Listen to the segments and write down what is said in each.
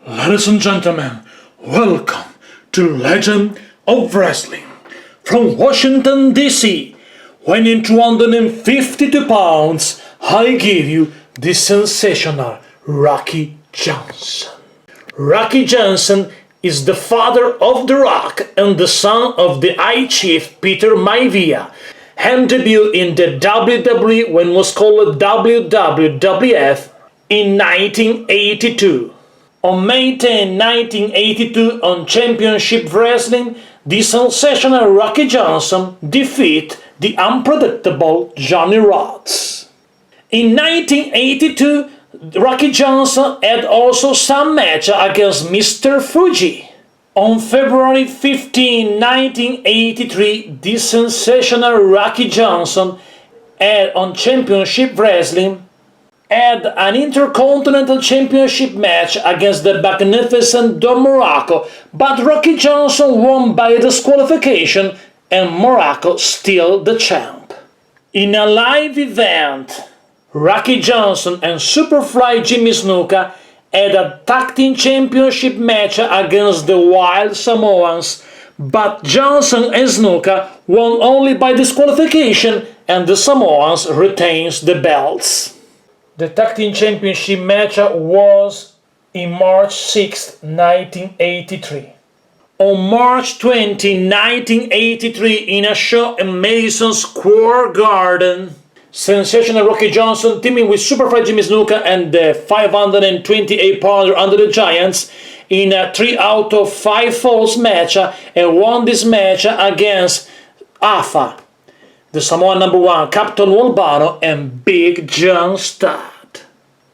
Ladies and gentlemen, welcome to Legend of Wrestling. From Washington, D.C., weighing 252 pounds, I give you the sensational Rocky Johnson. Rocky Johnson is the father of The Rock and the son of the High Chief Peter Maivia, and debuted in the WWE when it was called WWF in 1982. On May 10, 1982, on Championship Wrestling, the sensational Rocky Johnson defeated the unpredictable Johnny Rodz. In 1982, Rocky Johnson had also some match against Mr. Fuji. On February 15, 1983, the sensational Rocky Johnson had on Championship Wrestling had an Intercontinental Championship match against the magnificent Don Muraco, but Rocky Johnson won by disqualification and Muraco still the champ. In a live event, Rocky Johnson and Superfly Jimmy Snuka had a tag team championship match against the Wild Samoans, but Johnson and Snuka won only by disqualification and the Samoans retains the belts. The Tag Team Championship match was in March 6, 1983. On March 20, 1983, in a show in Madison Square Garden, sensational Rocky Johnson teaming with Superfly Jimmy Snuka and the 528-pounder Under the Giants in a 3 out of 5 falls match and won this match against Afa, the Samoan #1, Captain Walbano, and Big John Studd.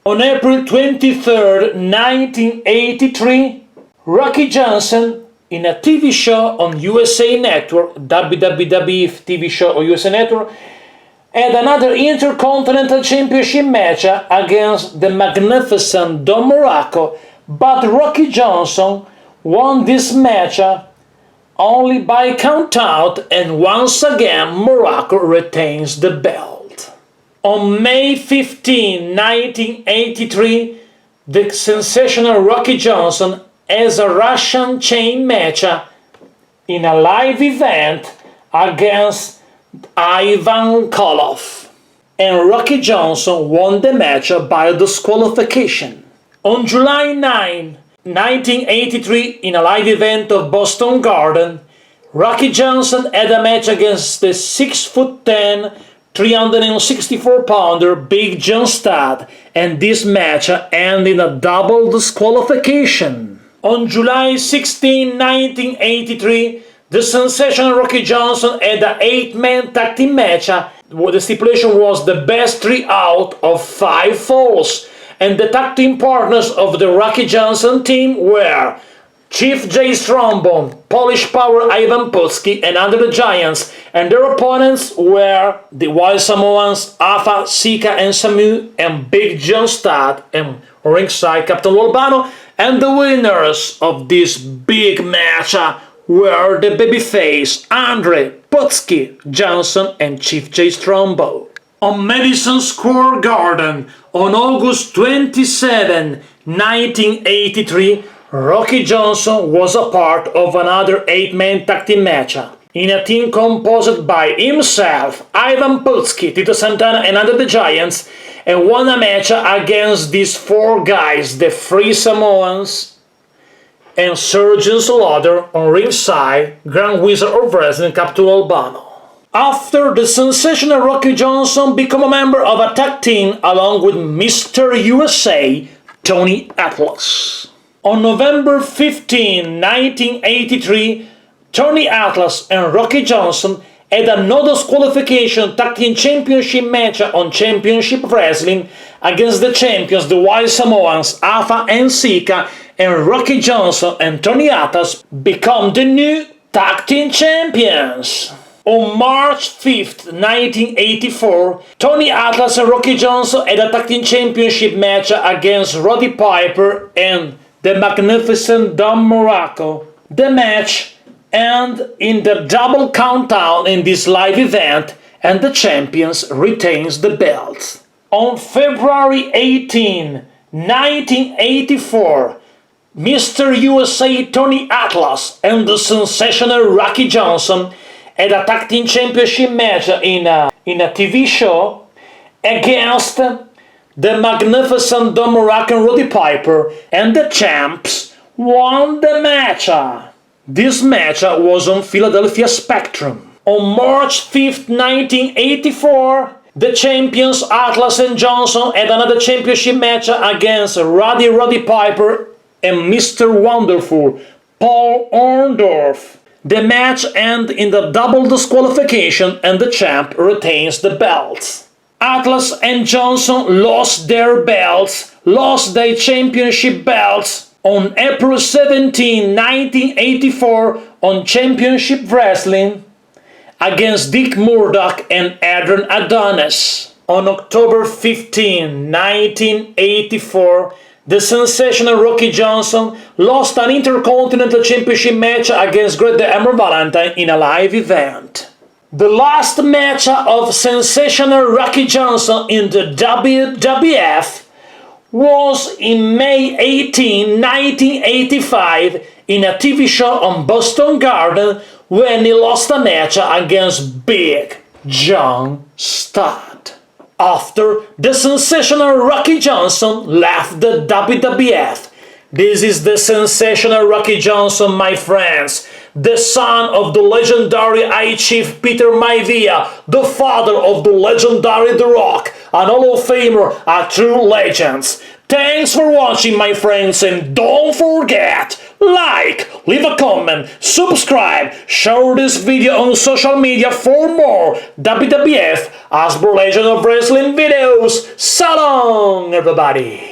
On April 23, 1983, Rocky Johnson, in a TV show on USA Network, WWF TV show on USA Network, had another Intercontinental Championship match against the magnificent Don Muraco, but Rocky Johnson won this match only by countout, and once again Muraco retains the belt. On May 15, 1983, the sensational Rocky Johnson has a Russian chain match in a live event against Ivan Koloff, and Rocky Johnson won the match by disqualification. On July 9, 1983, in a live event of Boston Garden, Rocky Johnson had a match against the 6'10", 364-pounder Big John Studd, and this match ended in a double disqualification. On July 16, 1983, the sensational Rocky Johnson had an 8-man tag team match. The stipulation was the best 3 out of 5 falls, and the tag team partners of the Rocky Johnson team were Chief J. Strombone, Polish Power Ivan Putski, and Under the Giants, and their opponents were the Wild Samoans, Afa, Sika, and Samu, and Big John Studd, and ringside Captain Walbano, and the winners of this big match were the babyface Andre Putski Johnson and Chief J. Strombone. On Madison Square Garden, on August 27, 1983, Rocky Johnson was a part of another 8-man tag team match in a team composed by himself, Ivan Putski, Tito Santana, and Under the Giants, and won a match against these 4 guys, the Free Samoans and Sergeant Slaughter, on ringside, Grand Wizard of Wrestling, Captain Albano. After the sensational Rocky Johnson became a member of a tag team along with Mr. USA, Tony Atlas. On November 15, 1983, Tony Atlas and Rocky Johnson had a no disqualification tag team championship match on Championship Wrestling against the champions, the Wild Samoans, Afa and Sika, and Rocky Johnson and Tony Atlas become the new tag team champions. On March 5, 1984, Tony Atlas and Rocky Johnson had a tag team championship match against Roddy Piper and the magnificent Don Muraco. The match ended in the double countdown in this live event, and the champions retains the belts. On February 18, 1984, Mr. USA Tony Atlas and the sensational Rocky Johnson had a tag team championship match in a TV show against the magnificent Don Muraco and Roddy Piper, and the champs won the match. This match was on Philadelphia Spectrum. On March 5th, 1984, the champions Atlas and Johnson had another championship match against Roddy Piper and Mr. Wonderful, Paul Orndorff. The match ended in the double disqualification and the champ retains the belts. Atlas and Johnson lost their championship belts on April 17, 1984 on Championship Wrestling against Dick Murdoch and Adrian Adonis. On October 15, 1984, the sensational Rocky Johnson lost an Intercontinental Championship match against Great Hammer Valentine in a live event. The last match of sensational Rocky Johnson in the WWF was in May 18, 1985 in a TV show on Boston Garden when he lost a match against Big John Studd. After the sensational Rocky Johnson left the WWF. This is the sensational Rocky Johnson, my friends, the son of the legendary I-Chief Peter Maivia, the father of the legendary The Rock, an Hall of Famer, a true legend. Thanks for watching, my friends, and don't forget, like, leave a comment, subscribe, share this video on social media for more WWF Hasbro Legend of Wrestling videos. So long, everybody!